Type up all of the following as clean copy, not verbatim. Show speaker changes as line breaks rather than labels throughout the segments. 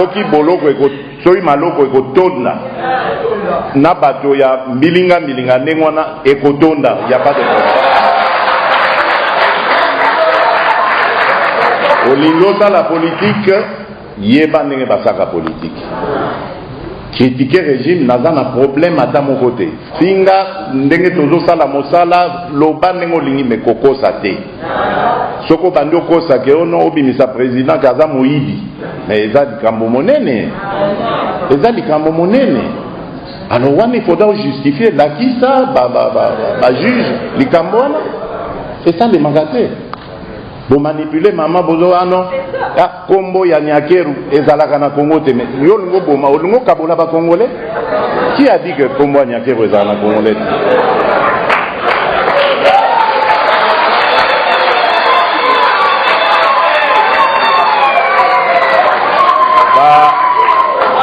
soki boloko soki maloko ekotonda na bato ya milinga ndengwana ekotonda ya pas de problème. Olingo la politique yeba ndenge basaka politique. Critiquer régime n'a pas de problème à mon côté. Singa ndenge tozo sala mosala loba ndenge olingi me koko sate. Soko bando kosa ke ono obimisa président kaza moyibi. Mais eza likambo monene. Eza likambo monene. Alors wana il faudra justifier la qui ça ba juge likambo wana. C'est ça les magasin. Vous manipulez maman bozo ano ah kombo ya nyakeru ezalaka na Congo te mais yo ngo boma olungo kabola ba congolais. Qui a dit que kombo ya nyakeru ezalaka na congolais?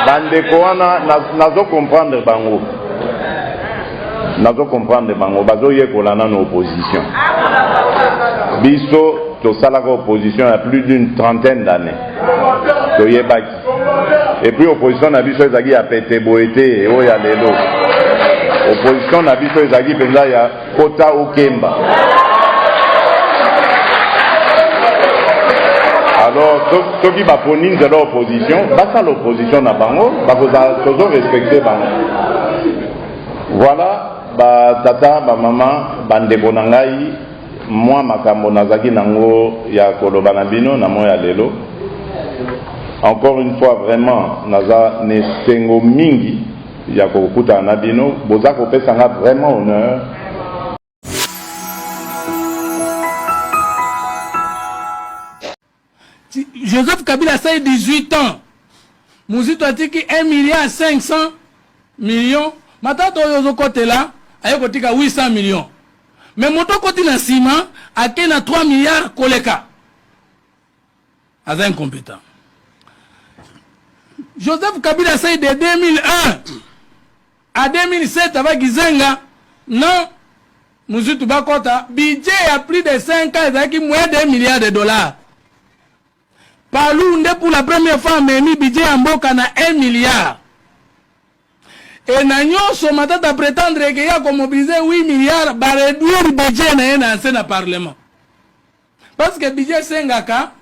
Bandeko wana nazo comprendre bango. Nazo comprendre bango bazo yekola na opposition. Biso to salaka opposition il y a plus d'une trentaine d'années. Et puis opposition na biso ezaki ya pete boete o ya lelo. Opposition na biso ezaki penza ya kota okemba. Alors toki ba poni de l'opposition, basa l'opposition na bango, ba toujours respecter bango. Voilà ba tata ba maman bandeko na ngai. Moi makambo nazaki nango ya koloba na bino na moya lelo. Encore une fois vraiment naza nesengo mingi ya kokuta na bino boza kopesa nga vraiment honneur.
Joseph Kabila a 18 ans. Mouzito a dit 1,5 milliard. Maintenant yozo côté là, ayo kotika 800 millions. Mais mon côté na ciment a 3 milliards koleka. Aza incompétent. Joseph Kabila c'est de 2001 à 2007 avec Gizenga. Non, Mouzoutou Bakota, budget a plus de 5 ans, avec moins de 1 milliard de dollars. Palou, pour la première fois, mais mis budget en boka na 1 milliard. Et Nagnon, son matin à prétendre qu'il y a comme mobilisé 8 milliards, bah réduire le budget dans le Parlement. Parce que le budget Sengaka,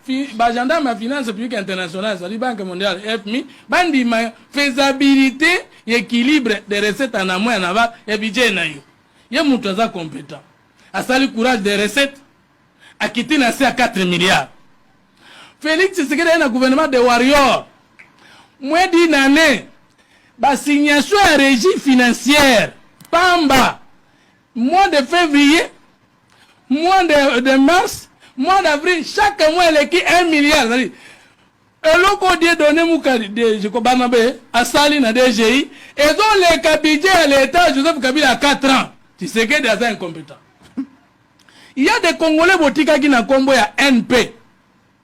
gendarme à finance publique internationale, c'est-à-dire Banque mondiale, FMI, bandi ma faisabilité et équilibre des recettes en amont et en aval, et budget naïo. Il y a mon compétent. À ça le courage des recettes, à quitter la à 4 milliards. Félix Tshisekedi est un gouvernement de warriors. Moins d'une année, la signation à régie financière, Pamba, mois de février, mois de mars, mois d'avril, chaque mois, elle est 1 milliard. Et l'autre dit donné à Saline, à DGI, et donc les capitaines à l'État, Joseph Kabila à 4 ans. Tu sais que c'est incompétent. Il y a des Congolais boutiques qui n'ont combo à NP,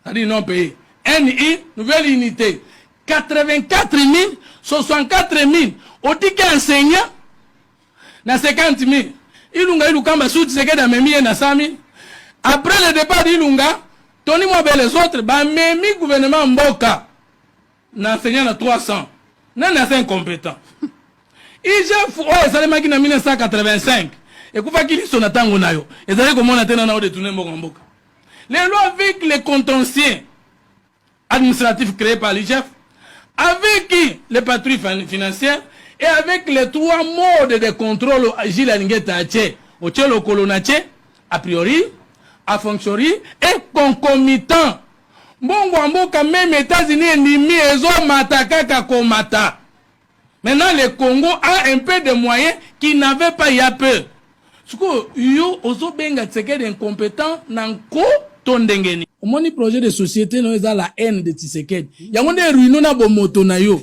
c'est-à-dire non payé. NI, nouvelle unité. 84 000, 64 000, au ticket enseignant, na 50 000. Ilunga ilukamba sous Tshisekedi a memi na 100 000. Après le départ d'Ilunga, Tony Mobe les autres, bah memi gouvernement Mboka, na enseignant na 300. Non, na 5 compétents. IGF, oh, ça les maki na 1985. Et koufa kili son atango na yo. Et ça les comment on a tenu na détourné Mboka. Les lois avec les contentieux administratifs créés par l'IGF, avec les patrouilles financières et avec les 3 modes de contrôle Gilles Alingeta au Tchelo Kolonache, a priori, a fonctionné et concomitant. Bon, quand même États-Unis ni ezo mataka kakomata. Maintenant, le Congo a un peu de moyens qu'il n'avait pas il y a peu. Ce que yo ozo benga tseke d'incompétent nanko tondengeni. Au moins, projet de société, nous avons la haine de Tshisekedi. Il y a des ruines na bomoto na yo.